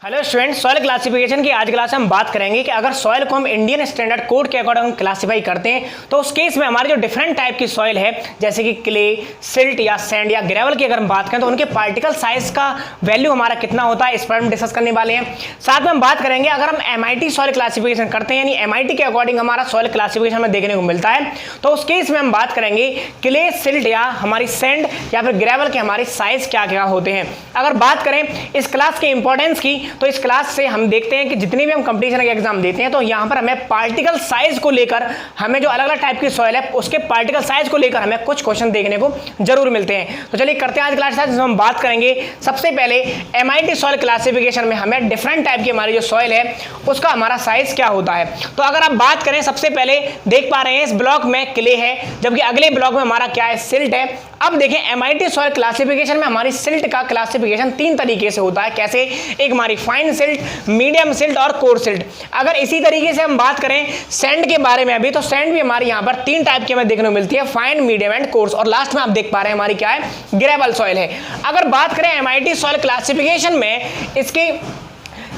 Hello students, soil classification की आज class में हम बात करेंगे कि अगर सॉइल को हम इंडियन स्टैंडर्ड कोड के अकॉर्डिंग क्लासिफाई करते हैं तो उस केस में हमारी जो डिफरेंट टाइप की सॉइल है जैसे कि क्ले, सिल्ट या सैंड या ग्रेवल की अगर हम बात करें तो उनके पार्टिकल साइज का वैल्यू हमारा कितना होता है, इस पर हम डिस्कस करने वाले हैं। साथ में हम बात करेंगे अगर हम MIT सॉइल क्लासिफिकेशन करते हैं यानी MIT के अकॉर्डिंग हमारा सॉइल क्लासिफिकेशन में देखने को मिलता है तो उस केस में हम बात करेंगे क्ले, सिल्ट या हमारी सैंड या फिर ग्रेवल के हमारे साइज क्या क्या होते हैं। अगर बात करें इस क्लास के इंपॉर्टेंस की तो इस क्लास से हम देखते हैं कि जितने भी हम कंपटीशन के एग्जाम देते हैं तो यहां पर हमें पार्टिकल साइज को लेकर हमें जो अलग अलग टाइप की सॉइल है उसके पार्टिकल साइज को लेकर हमें कुछ क्वेश्चन देखने को जरूर मिलते हैं। तो चलिए करते हैं आज क्लास जिसमें हम बात करेंगे सबसे पहले MIT सॉइल क्लासिफिकेशन में हमें डिफरेंट टाइप की हमारी जो सॉइल है उसका हमारा साइज क्या होता है। तो अगर आप बात करें सबसे पहले देख पा रहे हैं इस ब्लॉक में क्ले है जबकि अगले ब्लॉक में हमारा क्या है, सिल्ट है। अब देखें MIT सॉइल क्लासिफिकेशन में हमारी सिल्ट का क्लासिफिकेशन तीन तरीके से होता है। कैसे? एक हमारी फाइन सिल्ट, मीडियम सिल्ट और कोर सिल्ट। अगर इसी तरीके से हम बात करें सैंड के बारे में अभी तो सैंड भी हमारी यहाँ पर तीन टाइप की हमें देखने को मिलती है, फाइन, मीडियम एंड कोर्स। और लास्ट में आप देख पा रहे हैं हमारी क्या है, ग्रेवल सॉइल है। अगर बात करें MIT सॉइल क्लासिफिकेशन में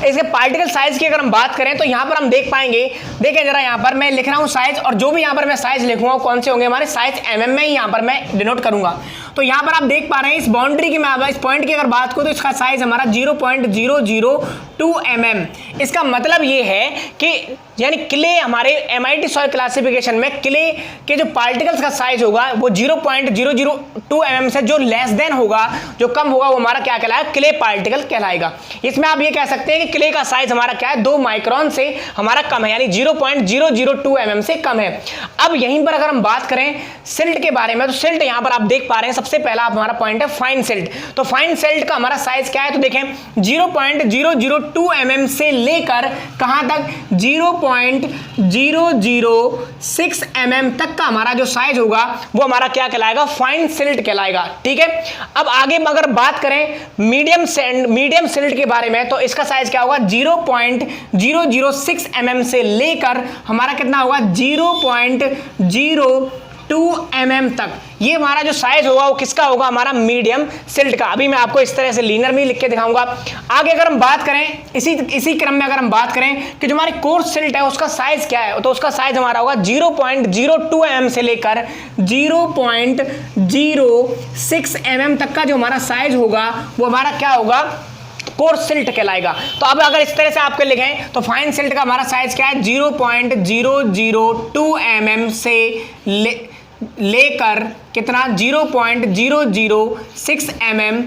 इसके पार्टिकल साइज की अगर हम बात करें तो यहां पर हम देख पाएंगे, देखें जरा यहां पर मैं लिख रहा हूं साइज और जो भी यहां पर मैं साइज लिखूंगा कौन से होंगे हमारे साइज mm में ही यहां पर मैं डिनोट करूंगा। तो यहां पर आप देख पा रहे हैं इस बाउंड्री की मैं इस पॉइंट की अगर बात करूं तो इसका साइज हमारा 0.002 mm। इसका मतलब ये है कि यानी क्ले हमारे MIT सॉइल क्लासिफिकेशन में क्ले के जो पार्टिकल्स का साइज होगा वो 0.002 mm से जो लेस देन होगा, जो कम होगा, वो हमारा क्या कहलाएगा, क्ले पार्टिकल कहलाएगा। इसमें आप ये कह सकते हैं कि क्ले का साइज हमारा क्या है, 2 माइक्रोन से हमारा कम है यानी 0.002 mm से कम है। अब यहीं पर अगर हम बात करें सिल्ट के बारे में तो सिल्ट यहां पर आप देख पा रहे हैं सबसे पहला हमारा पॉइंट है फाइन सिल्ट। तो फाइन सिल्ट का हमारा साइज क्या है तो देखें 0.002 mm से लेकर कहां तक 0.006 mm तक का हमारा जो साइज होगा वो हमारा क्या कहलाएगा, फाइन सिल्ट कहलाएगा। ठीक है। अब आगे अगर बात करें मीडियम सिल्ट के बारे में तो इसका साइज क्या होगा, 0.006 mm से लेकर हमारा कितना होगा 0.02 mm तक। ये हमारा जो साइज होगा वो किसका होगा, हमारा मीडियम सिल्ट का। अभी मैं आपको इस तरह से लीनर में लिख के दिखाऊंगा। आगे अगर हम बात करें इसी क्रम में अगर हम बात करें कि जो हमारी कोर्स सिल्ट है उसका साइज क्या है तो उसका साइज हमारा होगा 0.02 mm से लेकर 0.06 mm तक का जो हमारा साइज होगा वो हमारा क्या होगा, कोर्स सिल्ट कहलाएगा। तो अब अगर इस तरह से आपके लिखें तो फाइन सिल्ट का हमारा साइज क्या है, 0.002 mm से लेकर कितना 0.006 mm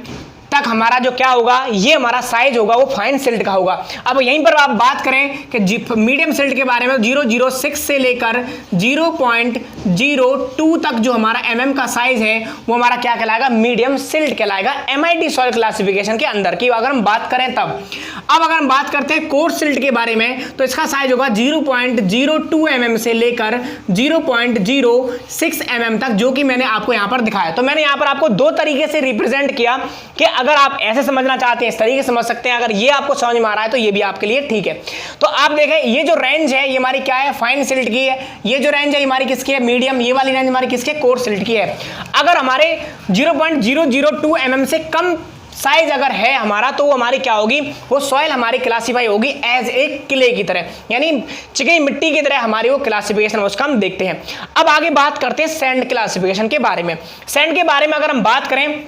तक हमारा जो क्या होगा, ये हमारा साइज होगा वो फाइन सिल्ट का होगा। अब यहीं पर आप बात करें कि मीडियम सिल्ट के बारे में 0.06 से लेकर 0.02 तक जो हमारा mm का साइज है वो हमारा क्या कहलाएगा, मीडियम सिल्ट कहलाएगा MIT सॉइल क्लासिफिकेशन के अंदर की अगर हम बात करें तब। अब अगर हम बात करते हैं कोर्स सिल्ट के बारे में तो इसका साइज होगा 0.02 mm से लेकर 0.06 mm तक, जो कि मैंने आपको यहां पर दिखाया। तो मैंने यहां पर आपको दो तरीके से रिप्रेजेंट किया कि अगर आप ऐसे समझना चाहते हैं इस तरीके से समझ सकते हैं, अगर ये आपको समझ में आ रहा है तो ये भी आपके लिए ठीक है। तो आप देखें ये जो रेंज है ये हमारी क्या है, फाइन सिल्ट की है। ये जो रेंज है हमारी किसकी है, मीडियम। ये वाली रेंज हमारी किसकी है, कोर्स सिल्ट की है। अगर हमारे 0.002 mm से कम साइज अगर है हमारा तो वो हमारी क्या होगी, वो सॉइल हमारी क्लासिफाई होगी एज ए क्ले की तरह, यानी चिकनी मिट्टी की तरह हमारी वो क्लासिफिकेशन उसका हम देखते हैं। अब आगे बात करते हैं सैंड क्लासिफिकेशन के बारे में। सैंड के बारे में अगर हम बात करें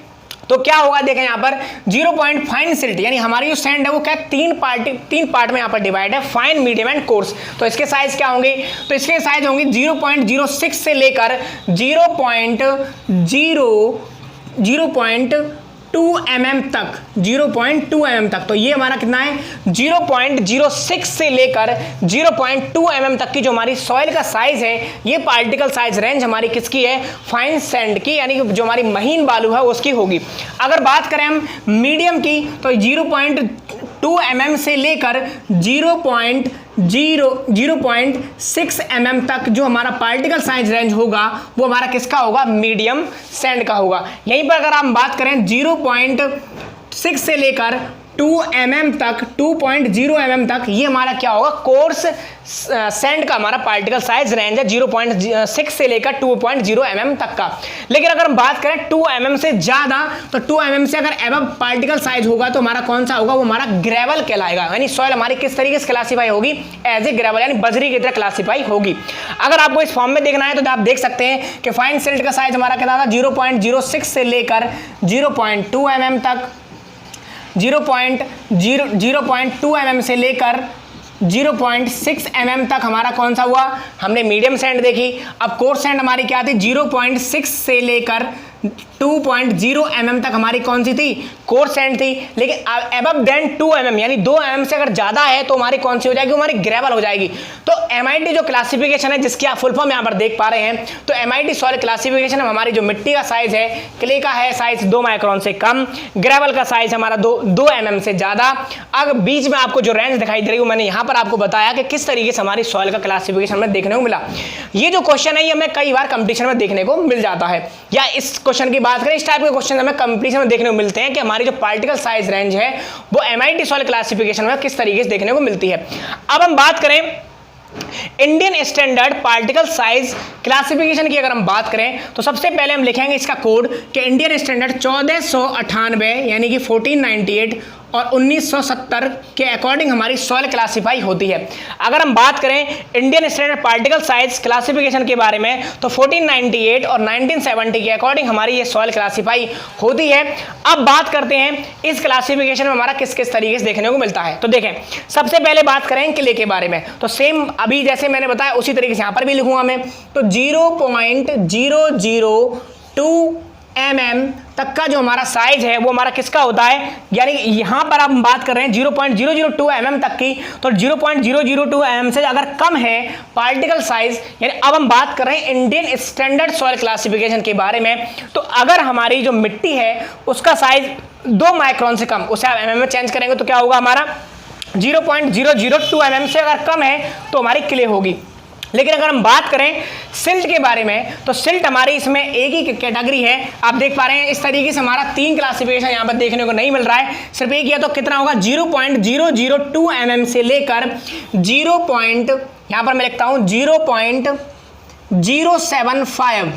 तो क्या होगा, देखें यहां पर 0 फाइन सिल्ट यानी हमारी जो सैंड है वो क्या तीन पार्ट में यहां पर डिवाइड है, फाइन, मीडियम एंड कोर्स। तो इसके साइज क्या होंगे, तो इसके साइज होंगे 0.06 से लेकर 0.2 mm तक, 0.2 mm तक। तो ये हमारा कितना है, 0.06 से लेकर 0.2 mm तक की जो हमारी सॉइल का साइज है, ये पार्टिकल साइज रेंज हमारी किसकी है, फाइन सैंड की, यानी जो हमारी महीन बालू है उसकी होगी। अगर बात करें हम मीडियम की तो 0.2 mm से लेकर 0.6 mm तक जो हमारा पार्टिकल साइज रेंज होगा वो हमारा किसका होगा, मीडियम सैंड का होगा। यहीं पर अगर हम बात करें 0.6 से लेकर 2 mm तक, 2.0 mm तक ये हमारा क्या होगा, कोर्स सैंड का हमारा पार्टिकल साइज रेंज है 0.6 से लेकर 2.0 mm तक का। लेकिन अगर हम बात करें 2 mm से ज्यादा, तो 2 mm से अगर एबव पार्टिकल साइज होगा तो हमारा कौन सा होगा, वो हमारा ग्रेवल कहलाएगा। यानी सॉइल हमारी किस तरीके से क्लासीफाई होगी, एज ए ग्रेवल, यानी बजरी की तरह क्लासीफाई होगी। अगर आपको इस फॉर्म में देखना है तो आप देख सकते हैं कि फाइन सिल्ट का साइज हमारा कितना था, 0.06 से लेकर 0.2 mm तक, 0.2 mm से लेकर 0.6 mm तक हमारा कौन सा हुआ, हमने मीडियम सैंड देखी। अब कोर्स सैंड हमारी क्या थी, 0.6 से लेकर 2.0 mm तक हमारी कौन सी थी, कोर्स सैंड थी। लेकिन अबव देन 2 mm यानी 2 mm से अगर ज्यादा है तो हमारी कौन सी हो जाएगी, हमारी ग्रेवल हो जाएगी। तो MIT जो क्लासिफिकेशन है, जिसकी आप फुल फॉर्म यहाँ पर देख पा रहे हैं, तो MIT सॉइल क्लासिफिकेशन में हमारी जो मिट्टी का साइज है, क्ले का है साइज 2 माइक्रोन से कम, ग्रेवल का साइज हमारा 2 mm से ज्यादा। अब बीच में आपको जो रेंज दिखाई दे रही है, मैंने यहाँ पर आपको बताया कि किस तरीके से हमारी सॉइल का क्लासिफिकेशन में देखने को मिला। ये जो क्वेश्चन है ये हमें कई बार कंपटीशन में देखने को मिल जाता है, या इस क्वेश्चन की बात करें, इस टाइप के क्वेश्चन हमें कंपटीशन में देखने को मिलते हैं कि हमारी जो पार्टिकल साइज रेंज है वो MIT सॉइल क्लासिफिकेशन में किस तरीके से देखने को मिलती है। अब हम बात करें Indian standard particle size classification की, अगर हम बात करें तो सबसे पहले हम लिखेंगे इसका कोड कि इंडियन स्टैंडर्ड 1498 यानी कि 1498 और 1970 के अकॉर्डिंग हमारी सॉइल क्लासिफाई होती है। अगर हम बात करें Indian standard particle size classification के बारे में तो 1498 और 1970 के अकॉर्डिंग हमारी ये सॉइल क्लासिफाई होती है। अब बात करते हैं इस क्लासिफिकेशन में हमारा किस किस तरीके से देखने को मिलता है। तो देखें, सबसे पहले बात करें क्ले के बारे में, तो सेम अभी जैसे मैंने बताया उसी तरीके से यहाँ पर भी लिखूंगा मैं, तो 0.002 mm तक का जो हमारा साइज है वो हमारा किसका होता है, यानी यहां पर हम बात कर रहे हैं 0.002 mm तक की, तो 0.002 mm से अगर कम है पार्टिकल साइज, यानी अब हम बात कर रहे हैं इंडियन स्टैंडर्ड सॉइल क्लासिफिकेशन के बारे में, तो अगर हमारी जो मिट्टी है उसका साइज 2 माइक्रोन से कम, उसे आप mm में चेंज करेंगे तो क्या होगा, हमारा 0.002 mm से अगर कम है तो हमारी क्ले होगी। लेकिन अगर हम बात करें सिल्ट के बारे में, तो सिल्ट हमारी इसमें एक ही कैटेगरी है। आप देख पा रहे हैं इस तरीके से हमारा 3 क्लासिफिकेशन यहाँ पर देखने को नहीं मिल रहा है, सिर्फ एक है। तो कितना होगा, 0.002 mm से लेकर यहाँ पर मैं लिखता हूँ 0.075,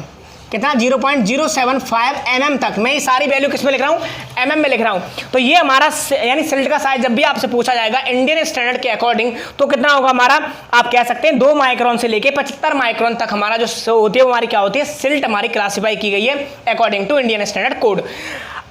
कितना 0.075 mm तक। मैं ये सारी वैल्यू किस में लिख रहा हूँ, mm में लिख रहा हूँ। तो ये हमारा यानी सिल्ट का साइज जब भी आपसे पूछा जाएगा इंडियन स्टैंडर्ड के अकॉर्डिंग तो कितना होगा हमारा, आप कह सकते हैं 2 माइक्रोन से लेके 75 माइक्रोन तक हमारा जो होती है वो हमारी क्या होती है, सिल्ट हमारी क्लासीफाई की गई है according to Indian standard code.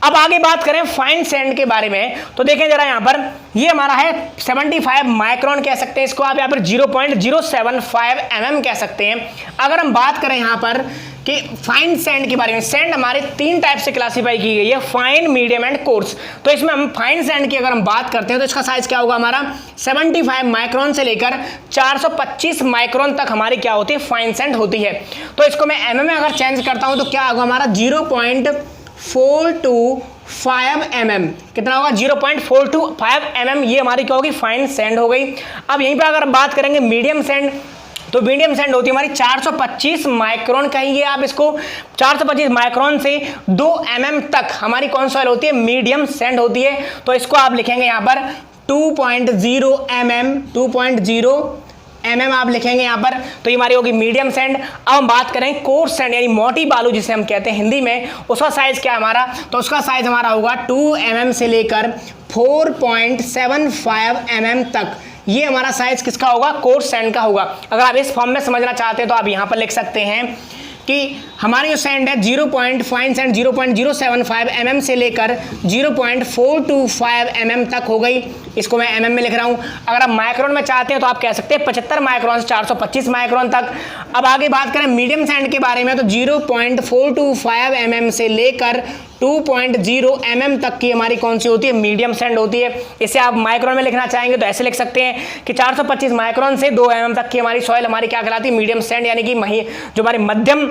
अब आगे बात करें फाइन सैंड के बारे में, तो देखें जरा यहाँ पर ये हमारा है 75 माइक्रोन कह सकते हैं इसको, आप यहाँ पर 0.075 mm कह सकते हैं। अगर हम बात करें यहाँ पर कि फाइन सैंड के बारे में, सैंड हमारे 3 टाइप से क्लासिफाई की गई है, फाइन, मीडियम एंड कोर्स। तो इसमें हम फाइन सैंड की अगर हम बात करते हैं तो इसका साइज क्या होगा हमारा, 75 माइक्रोन से लेकर 425 माइक्रोन तक हमारी क्या होती है, फाइन सैंड होती है। तो इसको मैं mm में अगर चेंज करता हूं तो क्या होगा हमारा 0.425 mm, कितना होगा 0.425 mm, ये हमारी क्या होगी, फाइन सैंड हो गई। अब यहीं पर अगर बात करेंगे मीडियम सैंड, तो मीडियम सैंड होती है हमारी 425 माइक्रोन, कहिए आप इसको 425 माइक्रोन से 2 mm तक हमारी कौन सॉइल होती है, मीडियम सैंड होती है। तो इसको आप लिखेंगे यहाँ पर 2.0 mm आप लिखेंगे यहाँ पर, तो ये हमारी होगी मीडियम सैंड। अब हम बात करें कोर्स सैंड यानी मोटी बालू जिसे हम कहते हैं हिंदी में, उसका साइज क्या हमारा, तो उसका साइज हमारा होगा 2 mm से लेकर 4.75 mm तक। ये हमारा साइज किसका होगा, कोर्स सैंड का होगा। अगर आप इस फॉर्म में समझना चाहते हैं तो आप यहाँ पर लिख सकते हैं कि हमारी जो सैंड है 0.075 mm से लेकर 0.425 mm तक हो गई, इसको मैं mm में लिख रहा हूँ। अगर आप माइक्रोन में चाहते हैं तो आप कह सकते हैं 75 माइक्रोन से 425 माइक्रोन तक। अब आगे बात करें मीडियम सैंड के बारे में, तो 0.425 mm से लेकर 2.0 mm तक की हमारी कौन सी होती है, मीडियम सैंड होती है। इसे आप माइक्रोन में लिखना चाहेंगे तो ऐसे लिख सकते हैं कि 425 माइक्रोन से 2 mm तक की हमारी सॉइल हमारी क्या कहलाती है, मीडियम सैंड, यानी कि जो हमारी मध्यम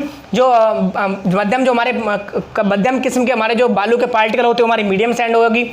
किस्म के हमारे जो बालू के पार्टिकल होते हैं हमारी मीडियम सैंड होगी।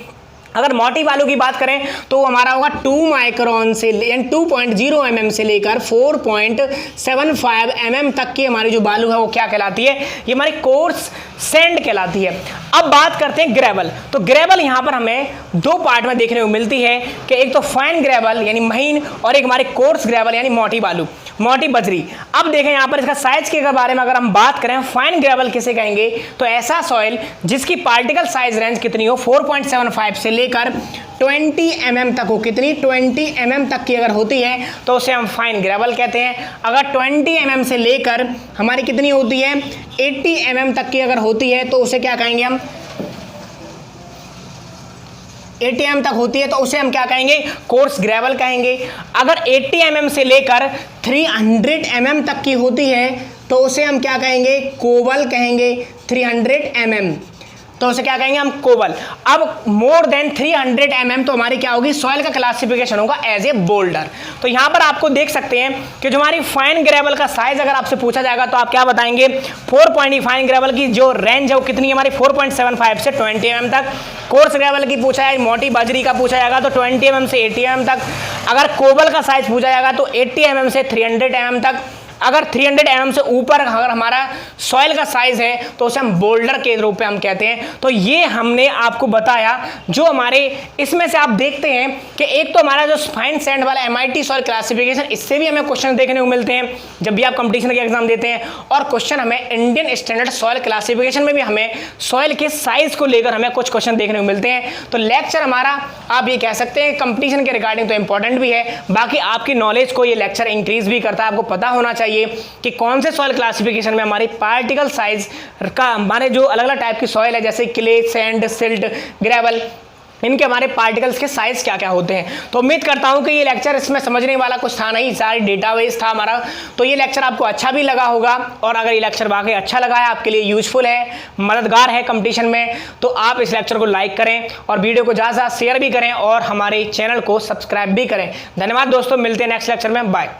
अगर मोटी बालू की बात करें तो हमारा होगा 2 माइक्रोन से 2.0 mm से लेकर 4.75 mm तक की हमारी जो बालू है वो क्या कहलाती है, ये हमारी कोर्स सैंड कहलाती है। अब बात करते हैं ग्रेवल। तो ग्रेवल यहां पर हमें दो पार्ट में देखने को मिलती है कि एक तो फाइन ग्रेवल यानी महीन और एक हमारे कोर्स ग्रेवल यानी मोटी बालू, मोटी बजरी। अब देखें यहां पर इसका साइज के बारे में अगर हम बात करें, फाइन ग्रेवल किसे कहेंगे, तो ऐसा सॉइल जिसकी पार्टिकल साइज रेंज कितनी हो 4.75 से लेकर 20 mm तक हो। कितनी? 20 mm तक की अगर होती है तो उसे हम फाइन ग्रेवल कहते हैं। अगर 20 mm से लेकर हमारी कितनी होती है 80 mm तक की अगर होती है तो उसे क्या कहेंगे हम, 80 mm तक होती है तो उसे हम क्या कहेंगे, कोर्स ग्रेवल कहेंगे। अगर 80 mm से लेकर 300 mm तक की होती है तो उसे हम क्या कहेंगे, कोवल कहेंगे। 300 mm तो उसे क्या कहेंगे हम, कोवल। अब मोर देन 300 mm तो हमारी क्या होगी, सॉइल का क्लासिफिकेशन होगा एज ए बोल्डर। तो यहां पर आपको देख सकते हैं कि जो हमारी फाइन ग्रेवल का साइज अगर आपसे पूछा जाएगा तो आप क्या बताएंगे, 4. फाइन ग्रेवल की जो रेंज है वो कितनी है हमारी 4.75 से 20 mm तक। कोर्स ग्रेवल की पूछा है, मोटी बजरी का पूछा जाएगा तो 20 mm से 80 mm तक। अगर कोवल का साइज पूछा जाएगा तो 80 mm से 300 mm तक। अगर 300 mm से ऊपर अगर हमारा सॉइल का साइज है तो उसे हम बोल्डर के रूप में हम कहते हैं। तो ये हमने आपको बताया जो हमारे इसमें से आप देखते हैं कि एक तो हमारा जो फाइन सैंड वाला MIT सॉइल क्लासिफिकेशन, इससे भी हमें क्वेश्चन देखने को मिलते हैं जब भी आप कंपटीशन के एग्जाम देते हैं। और क्वेश्चन हमें इंडियन स्टैंडर्ड सॉइल क्लासिफिकेशन में भी हमें सॉइल के साइज को लेकर हमें कुछ क्वेश्चन देखने को मिलते हैं। तो लेक्चर हमारा आप ये कह सकते हैं कंपटीशन के रिगार्डिंग तो इंपॉर्टेंट भी है, बाकी आपकी नॉलेज को ये लेक्चर इंक्रीज भी करता है। आपको पता होना चाहिए कि कौन से सॉइल क्लासिफिकेशन में हमारी पार्टिकल साइज का हमारे जो अलग अलग टाइप की सॉइल है जैसे क्ले, सैंड, सिल्ट, ग्रेवल, इनके हमारे पार्टिकल्स के साइज क्या क्या होते हैं। तो उम्मीद करता हूं कि ये लेक्चर इसमें समझने वाला कुछ था नहीं, सारी डेटाबेस था हमारा। तो ये लेक्चर आपको अच्छा भी लगा होगा, और अगर ये लेक्चर वाकई अच्छा लगा है, आपके लिए यूजफुल है, मददगार है कंपटीशन में, तो आप इस लेक्चर को लाइक करें और वीडियो को ज़्यादा से ज़्यादा शेयर भी करें और हमारे चैनल को सब्सक्राइब भी करें। धन्यवाद दोस्तों, मिलते हैं नेक्स्ट लेक्चर में, बाय।